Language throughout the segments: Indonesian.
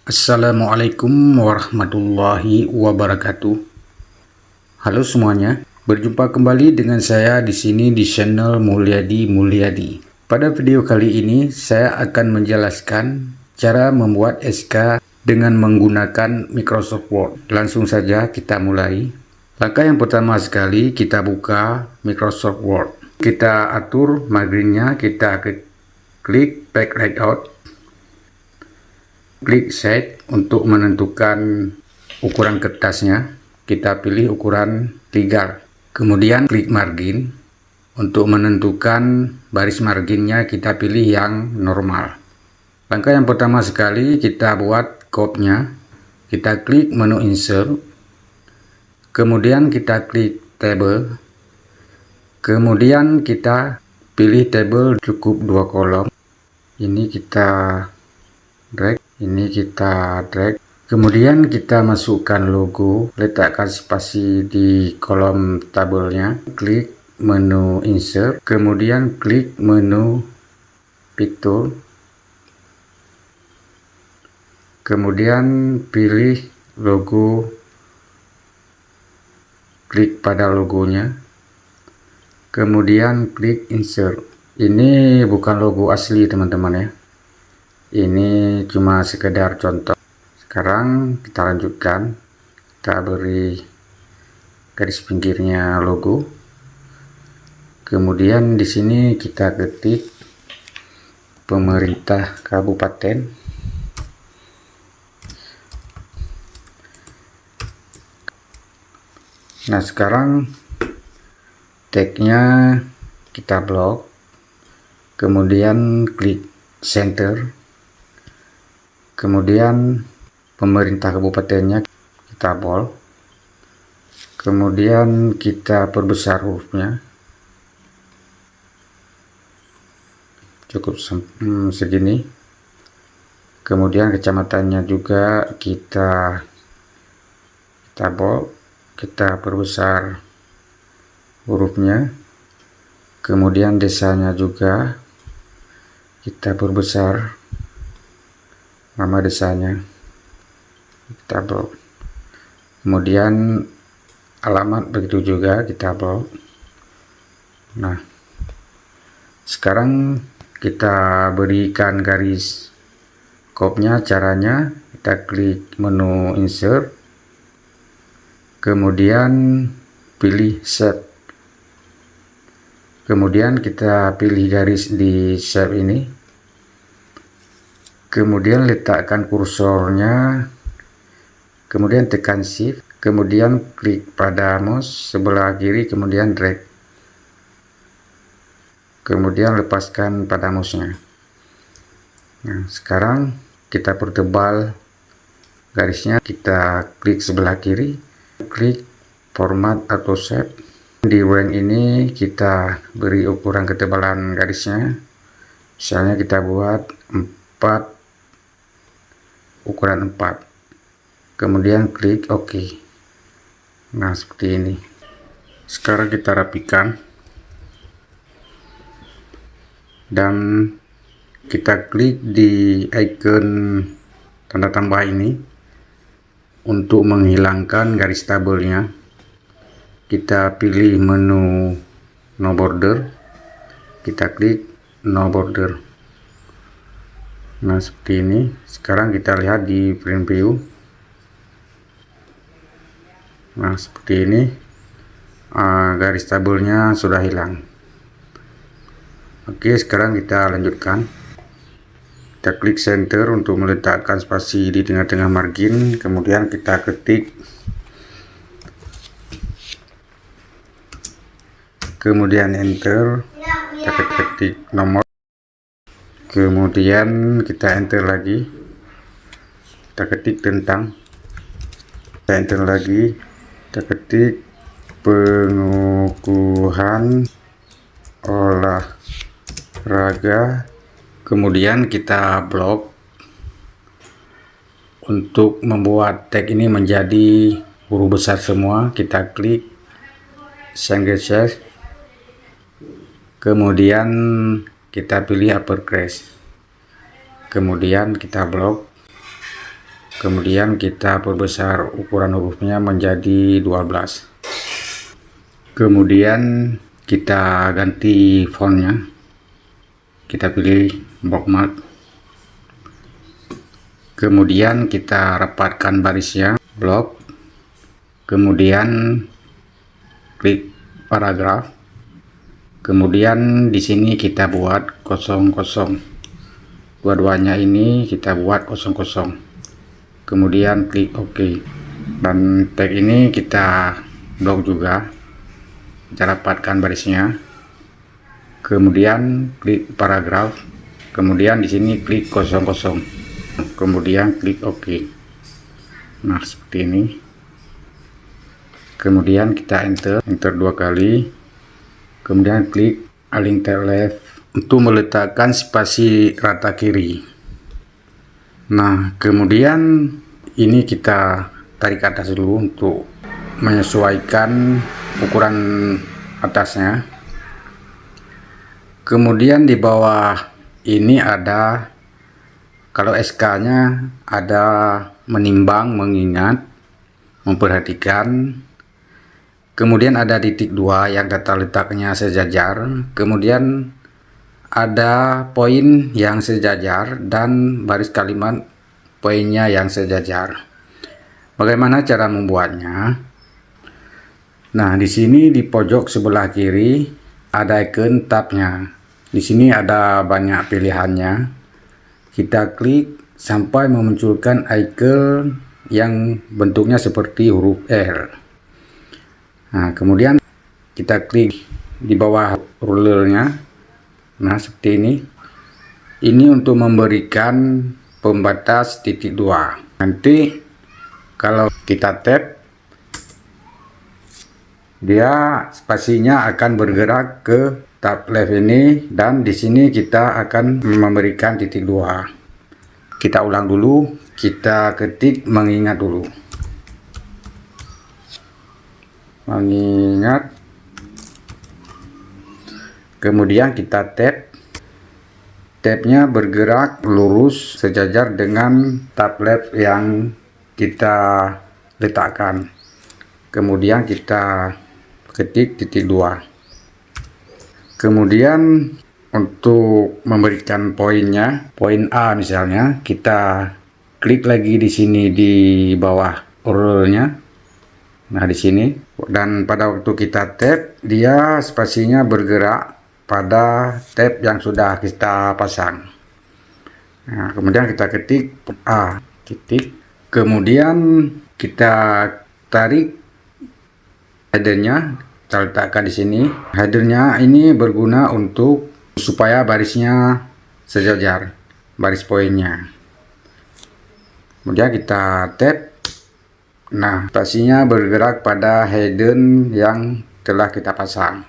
Assalamualaikum warahmatullahi wabarakatuh. Halo semuanya, berjumpa kembali dengan saya di sini di channel Mulyadi. Pada video kali ini saya akan menjelaskan cara membuat SK dengan menggunakan Microsoft Word. Langsung saja kita mulai. Langkah yang pertama sekali, kita buka Microsoft Word. Kita atur marginnya, kita klik Back Layout. Klik Set untuk menentukan ukuran kertasnya. Kita pilih ukuran ligar. Kemudian klik Margin. Untuk menentukan baris marginnya kita pilih yang normal. Langkah yang pertama sekali kita buat copy-nya. Kita klik menu Insert. Kemudian kita klik Table. Kemudian kita pilih table cukup 2 kolom. Ini kita drag. Ini kita drag. Kemudian kita masukkan logo, letakkan spasi di kolom tabelnya, klik menu Insert, kemudian klik menu Pick Tool, kemudian pilih logo, klik pada logonya, kemudian klik Insert. Ini bukan logo asli teman-teman ya. Ini cuma sekedar contoh. Sekarang kita lanjutkan. Kita beri garis pinggirnya logo. Kemudian di sini kita ketik pemerintah kabupaten. Nah, sekarang tagnya kita blok. Kemudian klik center. Kemudian pemerintah kabupatennya kita bold. Kemudian kita perbesar hurufnya cukup segini. Kemudian kecamatannya juga kita bold, kita perbesar hurufnya. Kemudian desanya juga kita perbesar nama desanya, kita blok. Kemudian alamat begitu juga kita blok. Nah, sekarang kita berikan garis copy-nya. Caranya kita klik menu Insert, kemudian pilih Shape, kemudian kita pilih garis di shape ini. Kemudian letakkan kursornya, kemudian tekan Shift, kemudian klik pada mouse sebelah kiri, kemudian drag, kemudian lepaskan pada mouse-nya. Nah, sekarang kita pertebal garisnya. Kita klik sebelah kiri, klik Format atau Shape. Di rank ini kita beri ukuran ketebalan garisnya. Misalnya kita buat 4, ukuran 4, kemudian klik OK. Nah, seperti ini. Sekarang kita rapikan dan kita klik di icon tanda tambah ini untuk menghilangkan garis tabelnya. Kita pilih menu No Border, kita klik No Border. Nah, seperti ini. Sekarang kita lihat di print view. Nah, seperti ini. Garis tabelnya sudah hilang. Oke, sekarang kita lanjutkan. Kita klik center untuk meletakkan spasi di tengah-tengah margin. Kemudian kita ketik, kemudian enter. Kita ketik nomor. Kemudian kita enter lagi, kita ketik tentang, kita enter lagi, kita ketik pengukuhan olahraga, kemudian kita blok. Untuk membuat tag ini menjadi huruf besar semua, kita klik single cell, kemudian kita pilih uppercase, kemudian kita blok, kemudian kita perbesar ukuran hurufnya menjadi 12, kemudian kita ganti fontnya, kita pilih bookmark, kemudian kita rapatkan barisnya, blok, kemudian klik paragraf, kemudian di sini kita buat 00, dua-duanya ini kita buat 00, kemudian klik OK, dan tag ini kita blok juga, kita rapatkan barisnya, kemudian klik paragraf, kemudian di sini klik 00, kemudian klik OK. Nah, seperti ini. Kemudian kita enter dua kali, kemudian klik align tab left untuk meletakkan spasi rata kiri. Nah, kemudian ini kita tarik ke atas dulu untuk menyesuaikan ukuran atasnya. Kemudian di bawah ini ada, kalau SK-nya ada menimbang, mengingat, memperhatikan. Kemudian ada titik 2 yang data letaknya sejajar, kemudian ada poin yang sejajar dan baris kalimat poinnya yang sejajar. Bagaimana cara membuatnya? Nah, di sini di pojok sebelah kiri ada icon tabnya. Di sini ada banyak pilihannya. Kita klik sampai memunculkan icon yang bentuknya seperti huruf L. Nah, kemudian kita klik di bawah rulernya. Nah, seperti ini. Ini untuk memberikan pembatas titik 2. Nanti kalau kita tap, dia spasinya akan bergerak ke tab left ini, dan di sini kita akan memberikan titik 2. Kita ulang dulu, kita ketik mengingat dulu. Mengingat, kemudian kita tabnya bergerak lurus sejajar dengan tab left yang kita letakkan, kemudian kita ketik titik 2. Kemudian untuk memberikan poinnya, poin A misalnya, kita klik lagi di sini di bawah urlnya. Nah, di sini, dan pada waktu kita tap, dia spasinya bergerak pada tab yang sudah kita pasang. Nah, kemudian kita ketik A titik, kemudian kita tarik headernya, kita letakkan di sini. Headernya ini berguna untuk supaya barisnya sejajar, baris poinnya. Kemudian kita tap. Nah, spasinya bergerak pada header yang telah kita pasang.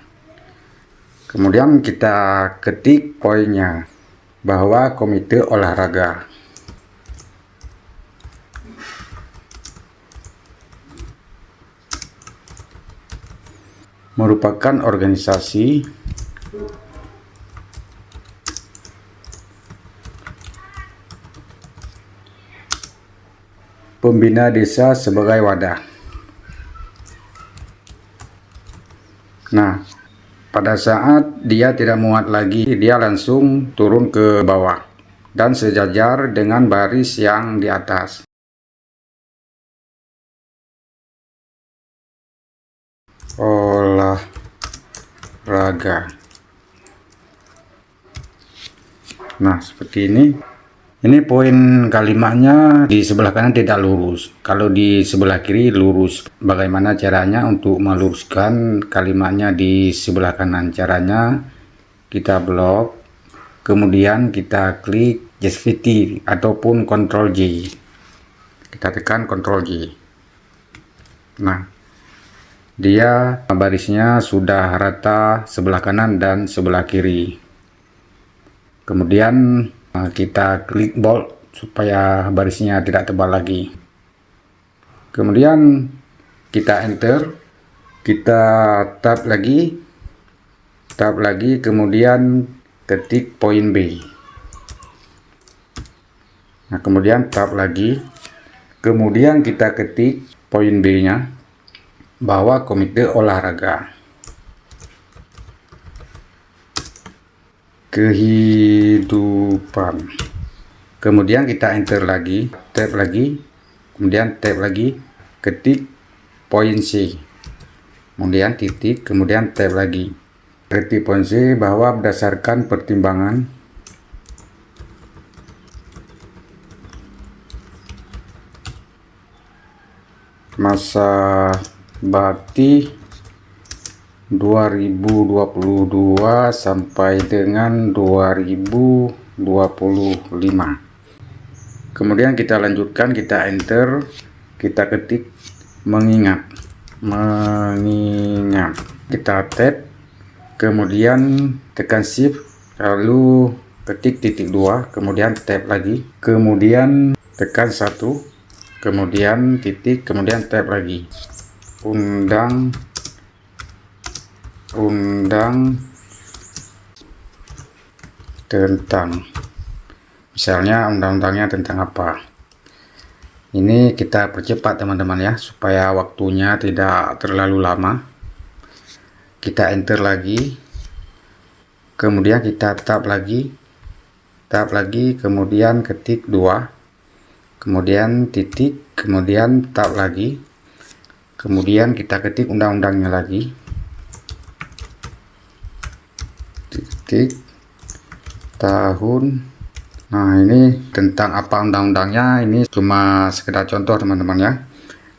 Kemudian kita ketik poinnya, bahwa komite olahraga. Merupakan organisasi pembina desa sebagai wadah. Nah, pada saat dia tidak muat lagi, dia langsung turun ke bawah dan sejajar dengan baris yang di atas. Olahraga. Nah, seperti ini. Ini poin kalimatnya di sebelah kanan tidak lurus. Kalau di sebelah kiri lurus. Bagaimana caranya untuk meluruskan kalimatnya di sebelah kanan? Caranya kita blok, kemudian kita klik Gestivity ataupun Ctrl J. Kita tekan Ctrl J. Nah, dia barisnya sudah rata sebelah kanan dan sebelah kiri. Kemudian kita klik bold supaya barisnya tidak tebal lagi. Kemudian kita enter, kita tab lagi, tab lagi, kemudian ketik poin B. Nah, kemudian tab lagi, kemudian kita ketik poin B nya bahwa komite olahraga kehidupan. Kemudian kita enter lagi, tab lagi, kemudian tab lagi, ketik poin C, kemudian titik, kemudian tab lagi, ketik poin C bahwa berdasarkan pertimbangan masa bakti 2022 sampai dengan 2025. Kemudian kita lanjutkan, kita enter, kita ketik mengingat, kita tab, kemudian tekan shift, lalu ketik titik 2, kemudian tab lagi, kemudian tekan 1, kemudian titik, kemudian tab lagi, undang tentang, misalnya undang-undangnya tentang apa. Ini kita percepat teman-teman ya, supaya waktunya tidak terlalu lama. Kita enter lagi, kemudian kita tab lagi, kemudian ketik 2, kemudian titik, kemudian tab lagi, kemudian kita ketik undang-undangnya lagi, titik, tahun. Nah, ini tentang apa undang-undangnya, ini cuma sekedar contoh teman-teman ya.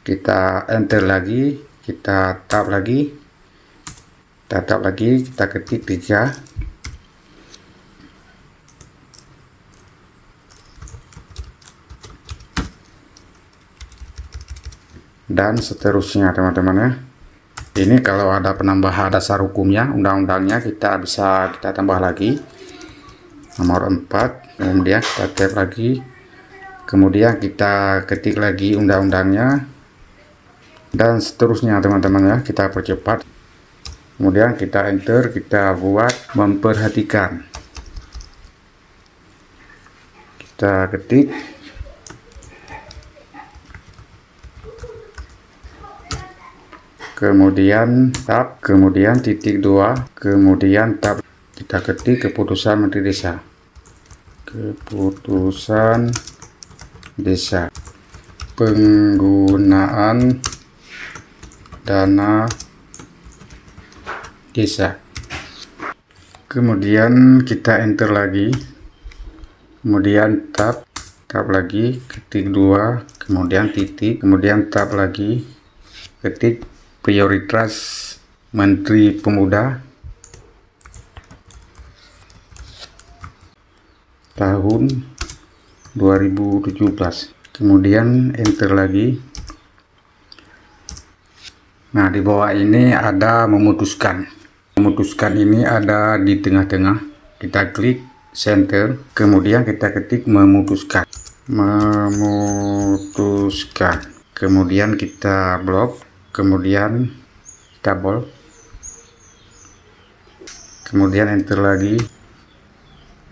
Kita enter lagi, kita tab lagi, kita ketik 3, dan seterusnya teman-teman ya. Ini kalau ada penambahan dasar hukumnya, undang-undangnya kita bisa tambah lagi, nomor 4, kemudian kita tab lagi, kemudian kita ketik lagi undang-undangnya, dan seterusnya teman-teman ya. Kita percepat, kemudian kita enter, kita buat memperhatikan, kita ketik, kemudian tab, kemudian titik 2, kemudian tab, kita ketik keputusan Menteri Desa, keputusan desa, penggunaan dana desa, kemudian kita enter lagi, kemudian tab lagi, ketik 2, kemudian titik, kemudian tab lagi, ketik prioritas Menteri Pemuda tahun 2017, kemudian enter lagi. Nah, di bawah ini ada memutuskan ini ada di tengah-tengah, kita klik center, kemudian kita ketik memutuskan, kemudian kita blok, kemudian kita bold, kemudian enter lagi,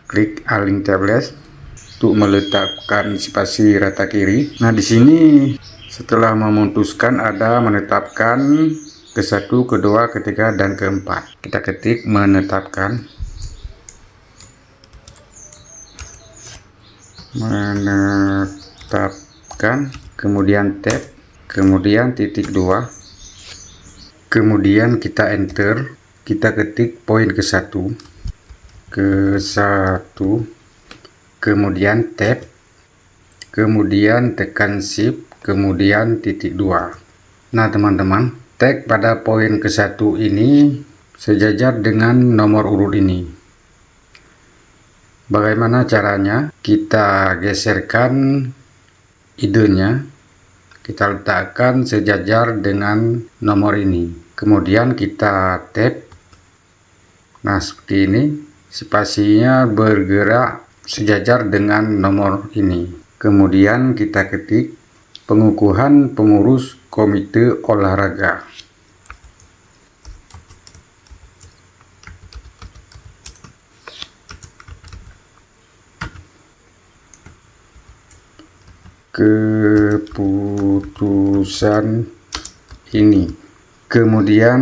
klik align tablet untuk meletakkan spasi rata kiri. Nah, di sini setelah memutuskan ada menetapkan ke-1, ke-2, ke-3, dan ke-4. Kita ketik menetapkan, kemudian tab, kemudian titik 2, kemudian kita enter, kita ketik poin ke-1, kemudian tab, kemudian tekan shift, kemudian titik 2. Nah teman-teman, tag pada poin ke-1 ini sejajar dengan nomor urut ini. Bagaimana caranya? Kita geserkan idenya, kita letakkan sejajar dengan nomor ini, kemudian kita tab. Nah, seperti ini, spasinya bergerak sejajar dengan nomor ini. Kemudian kita ketik pengukuhan pengurus komite olahraga. keputusan ini. Kemudian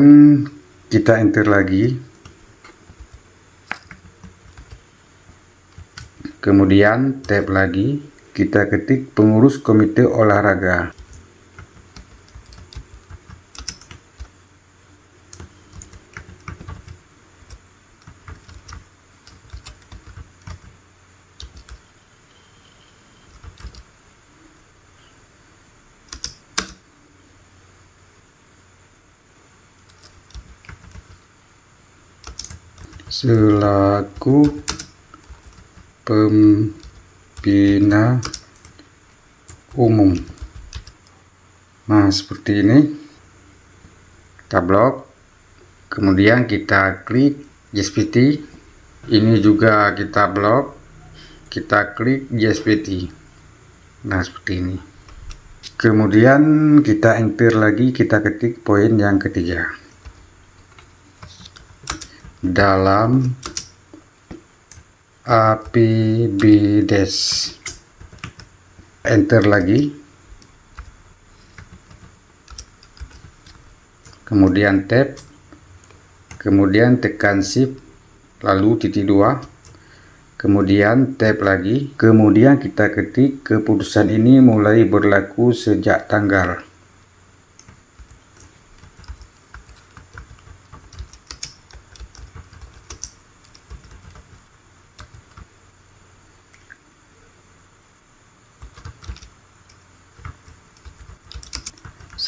kita enter lagi. Kemudian tab lagi, kita ketik pengurus komite olahraga. Selaku pembina umum. Nah, seperti ini. Kita blok, kemudian kita klik JSPT. Ini juga kita blok, kita klik JSPT. Nah, seperti ini. Kemudian kita enter lagi, kita ketik poin yang ketiga. Dalam APBDes, enter lagi, kemudian tab, kemudian tekan shift, lalu titik 2, kemudian tab lagi, kemudian kita ketik keputusan ini mulai berlaku sejak tanggal.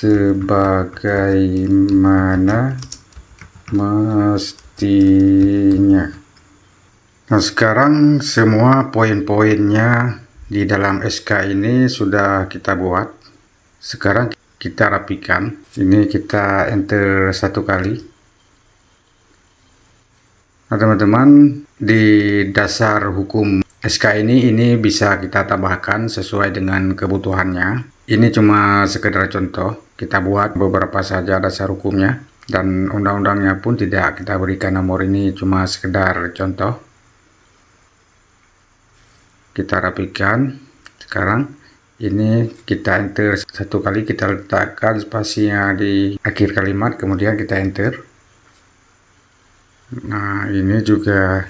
Sebagaimana mestinya. Nah, sekarang semua poin-poinnya di dalam SK ini sudah kita buat. Sekarang kita rapikan. Ini kita enter satu kali. Nah, teman-teman, di dasar hukum SK ini bisa kita tambahkan sesuai dengan kebutuhannya. Ini cuma sekedar contoh, kita buat beberapa saja dasar hukumnya, dan undang-undangnya pun tidak kita berikan nomor, ini cuma sekedar contoh. Kita rapikan. Sekarang ini kita enter satu kali, kita letakkan spasinya di akhir kalimat, kemudian kita enter. Nah, ini juga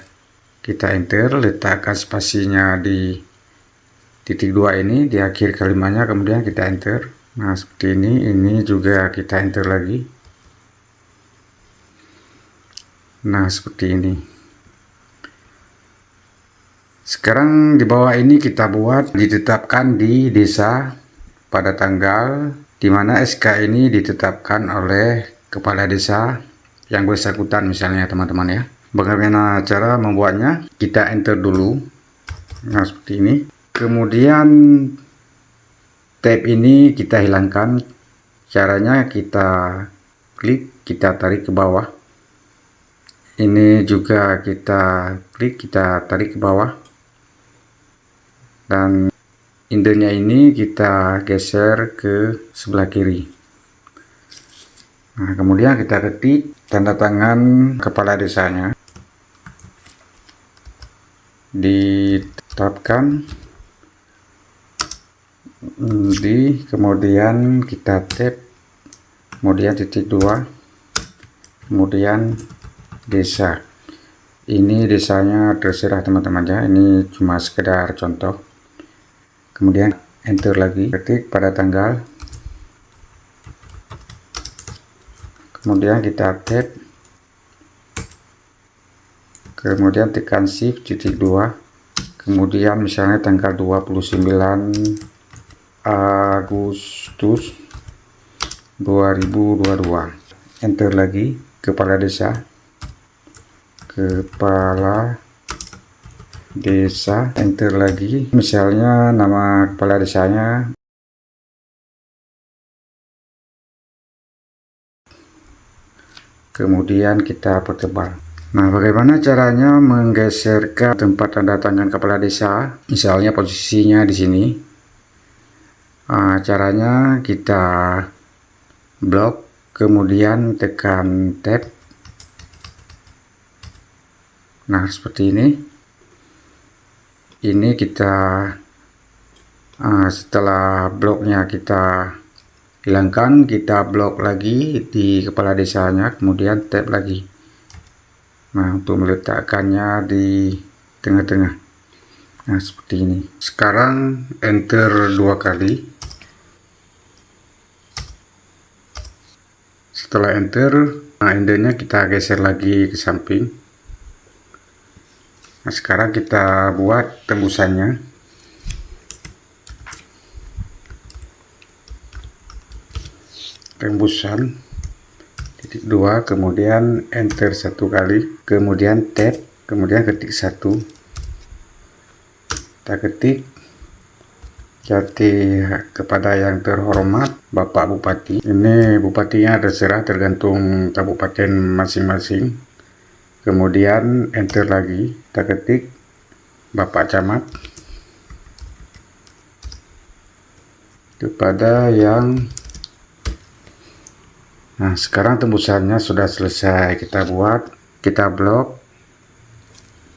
kita enter, letakkan spasinya di titik 2 ini di akhir kalimatnya, kemudian kita enter. Nah, seperti ini juga kita enter lagi. Nah, seperti ini. Sekarang di bawah ini kita buat ditetapkan di desa pada tanggal di mana SK ini ditetapkan oleh kepala desa yang bersangkutan misalnya, teman-teman ya. Bagaimana cara membuatnya? Kita enter dulu. Nah, seperti ini. Kemudian tab ini kita hilangkan. Caranya kita klik, kita tarik ke bawah. Ini juga kita klik, kita tarik ke bawah. Dan indernya ini kita geser ke sebelah kiri. Nah, kemudian kita ketik tanda tangan kepala desanya. Ditetapkan di, kemudian kita tab, kemudian titik 2, kemudian desa. Ini desanya terserah teman-teman ya, ini cuma sekedar contoh. Kemudian enter lagi, ketik pada tanggal, kemudian kita tab, kemudian tekan shift titik 2, kemudian misalnya tanggal 29 Agustus 2022, enter lagi, kepala desa, enter lagi, misalnya nama kepala desanya, kemudian kita pertebal. Nah, bagaimana caranya menggeserkan tempat tanda tangan kepala desa? Misalnya posisinya di sini. Caranya kita blok, kemudian tekan tab. Nah, seperti ini. Ini kita Setelah bloknya kita hilangkan, kita blok lagi di kepala desanya, kemudian tap lagi. Nah, untuk meletakkannya di tengah-tengah. Nah, seperti ini. Sekarang enter 2 kali. Setelah enter, endernya kita geser lagi ke samping. Nah, sekarang kita buat tembusannya. Tembusan titik 2, kemudian enter 1 kali, kemudian tab, kemudian ketik 1. Kita ketik jati kepada yang terhormat Bapak Bupati. Ini bupatinya terserah, tergantung kabupaten masing-masing. Kemudian enter lagi, kita ketik Bapak Camat kepada yang. Nah, sekarang tembusannya sudah selesai kita buat. Kita blok,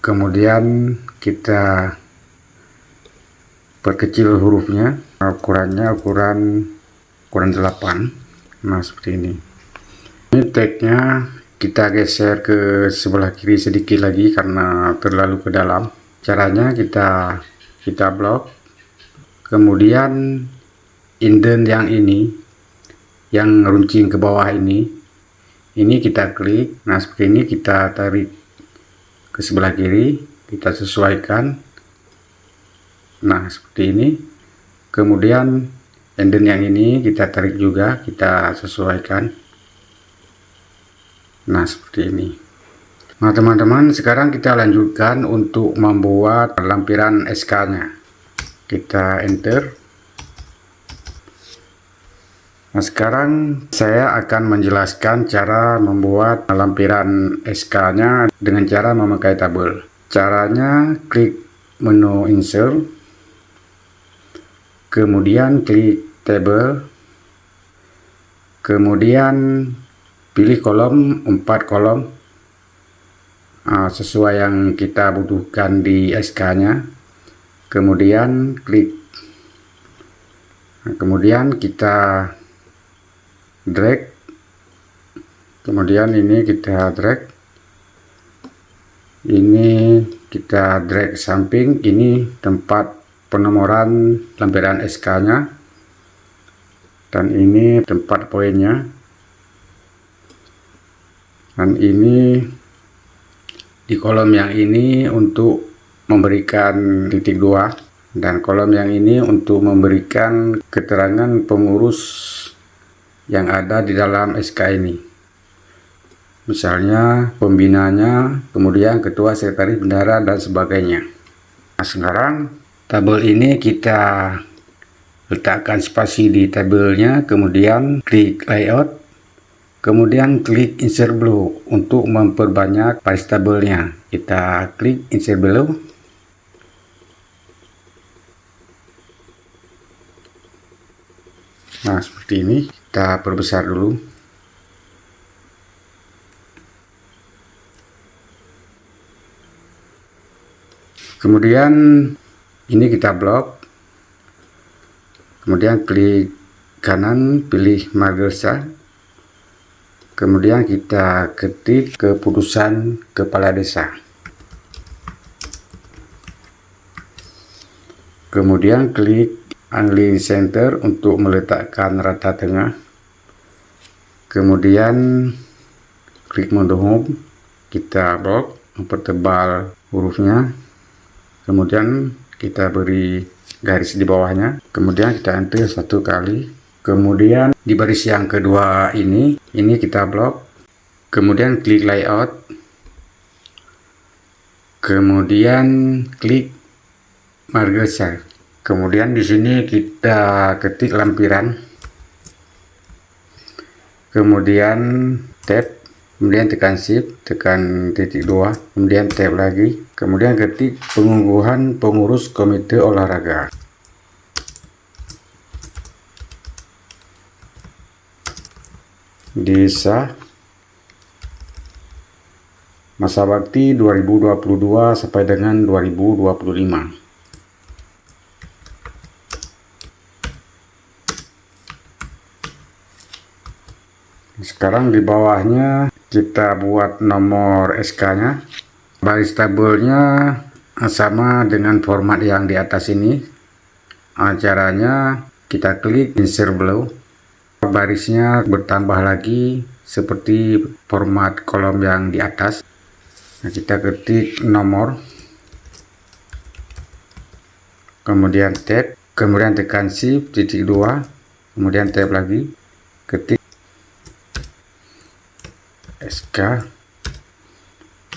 kemudian kita perkecil hurufnya, ukurannya ukuran 8. Nah, seperti ini. Ini tagnya kita geser ke sebelah kiri sedikit lagi karena terlalu ke dalam. Caranya kita blok, kemudian indent yang ini, yang runcing ke bawah ini kita klik. Nah, seperti ini kita tarik ke sebelah kiri, kita sesuaikan. Nah, seperti ini. Kemudian indent yang ini kita tarik juga, kita sesuaikan. Nah, seperti ini. Nah, teman-teman, sekarang kita lanjutkan untuk membuat lampiran SK nya. Kita enter. Nah, sekarang saya akan menjelaskan cara membuat lampiran SK-nya dengan cara memakai tabel. Caranya klik menu insert, kemudian klik table, kemudian pilih kolom 4 kolom sesuai yang kita butuhkan di SK-nya. Kemudian klik, kemudian kita drag, kemudian ini kita drag, ini kita drag samping. Ini tempat penomoran lampiran SK nya, dan ini tempat poinnya, dan ini di kolom yang ini untuk memberikan titik 2, dan kolom yang ini untuk memberikan keterangan pengurus yang ada di dalam SK ini, misalnya pembinanya, kemudian ketua, sekretaris, bendahara, dan sebagainya. Nah, sekarang tabel ini kita letakkan spasi di tabelnya, kemudian klik layout, kemudian klik insert below untuk memperbanyak baris tabelnya. Kita klik insert below. Nah, seperti ini. Kita perbesar dulu. Kemudian ini kita blok, kemudian klik kanan, pilih marga, kemudian kita ketik keputusan kepala desa, kemudian klik align center untuk meletakkan rata tengah, kemudian klik mode home, kita blok, mempertebal hurufnya, kemudian kita beri garis di bawahnya, kemudian kita enter 1 kali, kemudian di baris yang kedua ini kita blok, kemudian klik layout, kemudian klik marga besar, kemudian di sini kita ketik lampiran, kemudian tab, kemudian tekan shift, tekan titik 2, kemudian tab lagi, kemudian ketik pengukuhan pengurus komite olahraga. Desa masa bakti 2022 sampai dengan 2025. Sekarang di bawahnya kita buat nomor SK-nya. Baris tabelnya sama dengan format yang di atas ini. Caranya kita klik insert below. Barisnya bertambah lagi seperti format kolom yang di atas. Nah, kita ketik nomor, kemudian tab, kemudian tekan shift titik 2, kemudian tab lagi, ketik SK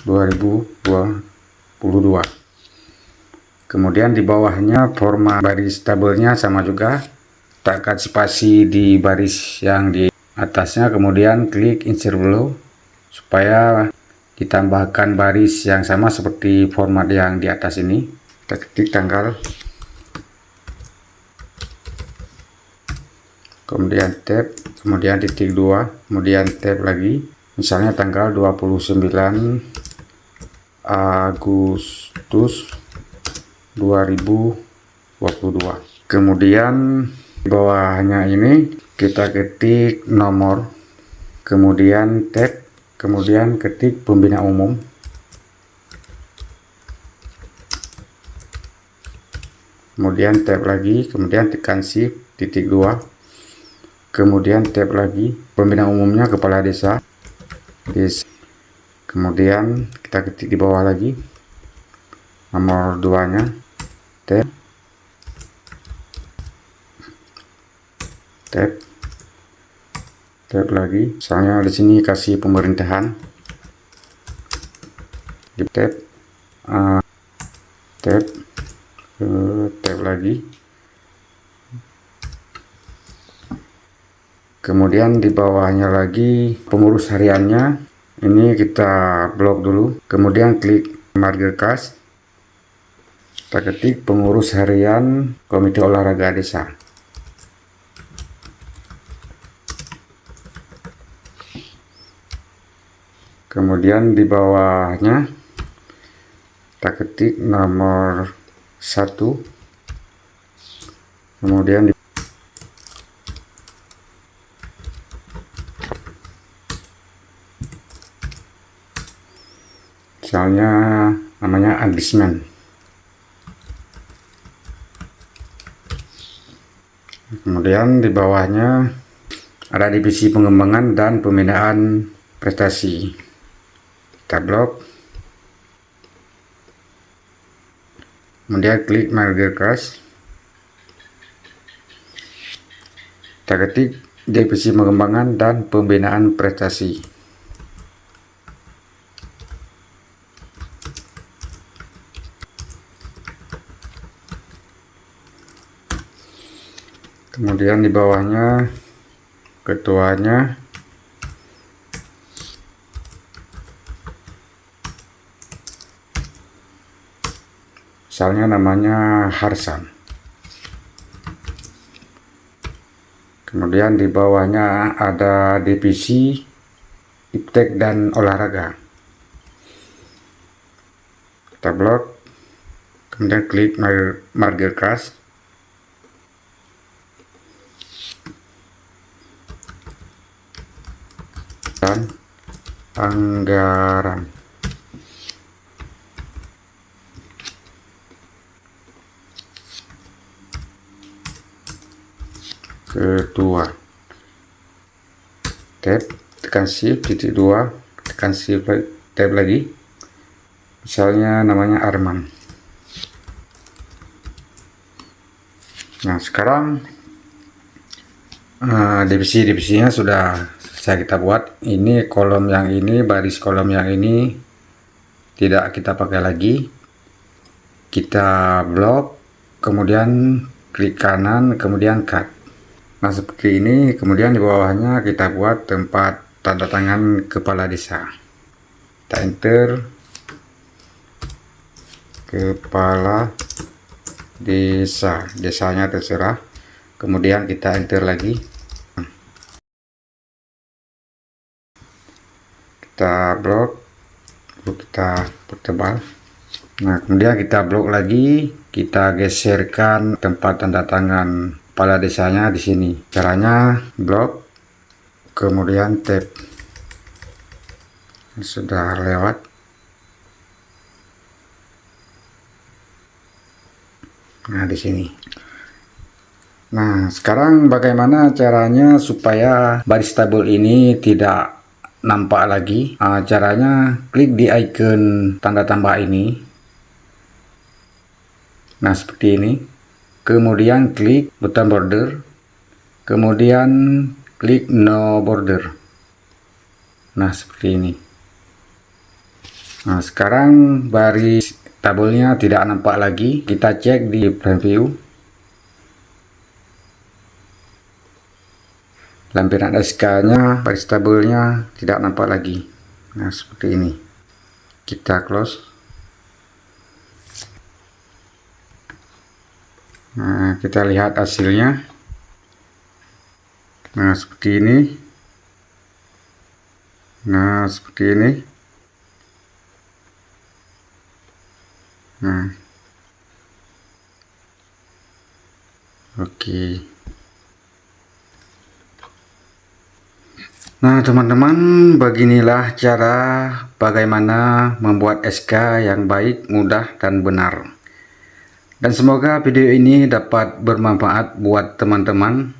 2022. Kemudian di bawahnya format baris tabelnya sama juga, tekan spasi di baris yang di atasnya, kemudian klik insert below supaya ditambahkan baris yang sama seperti format yang di atas ini. Kita ketik tanggal, kemudian tab, kemudian titik 2, kemudian tab lagi, misalnya tanggal 29 Agustus 2022. Kemudian di bawahnya ini kita ketik nomor, kemudian tab, kemudian ketik pembina umum, kemudian tab lagi, kemudian tekan shift titik 2, kemudian tab lagi, pembina umumnya kepala desa. Kemudian kita ketik di bawah lagi nomor 2 nya, tab, tab, tab lagi, misalnya di sini kasih pemerintahan, di tab, tab, tab lagi, kemudian di bawahnya lagi pengurus hariannya. Ini kita blok dulu, kemudian klik marker kas, kita ketik pengurus harian Komite Olahraga Desa. Kemudian di bawahnya kita ketik nomor 1, kemudian misalnya namanya Agrisman. Kemudian di bawahnya ada divisi pengembangan dan pembinaan prestasi. Kita blok, kemudian klik marker kas, kita ketik divisi pengembangan dan pembinaan prestasi. Kemudian di bawahnya ketuanya, misalnya namanya Harsan. Kemudian di bawahnya ada divisi iptek dan olahraga. Kita blok, kemudian klik marker kas, dan anggaran. Ketua, tab, tekan shift titik 2, tekan shift tab lagi, misalnya namanya Arman. Nah, sekarang divisi-divisinya sudah selesai kita buat. Ini kolom yang ini, baris kolom yang ini tidak kita pakai lagi. Kita blok, kemudian klik kanan, kemudian cut. Nah, seperti ini. Kemudian di bawahnya kita buat tempat tanda tangan kepala desa. Kita enter kepala desa, desanya terserah, kemudian kita enter lagi, kita blok, lalu kita pertebal. Nah, kemudian kita blok lagi, kita geserkan tempat tanda tangan kepala desanya di sini. Caranya blok, kemudian tab. Sudah lewat. Nah, di sini. Nah, sekarang bagaimana caranya supaya baris tabel ini tidak nampak lagi? Caranya klik di icon tanda tambah ini. Nah, seperti ini. Kemudian klik button border. Kemudian klik no border. Nah, seperti ini. Nah, sekarang baris tabelnya tidak nampak lagi. Kita cek di preview. Lampiran SK-nya, baris tabelnya tidak nampak lagi. Nah, seperti ini. Kita close. Nah, kita lihat hasilnya. Nah, seperti ini. Nah, seperti ini. Nah, oke. Nah, teman-teman, beginilah cara bagaimana membuat SK yang baik, mudah, dan benar. Dan semoga video ini dapat bermanfaat buat teman-teman.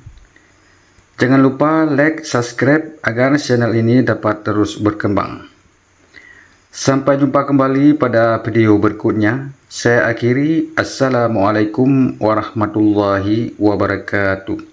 Jangan lupa like, subscribe agar channel ini dapat terus berkembang. Sampai jumpa kembali pada video berikutnya. Saya akhiri. Assalamualaikum warahmatullahi wabarakatuh.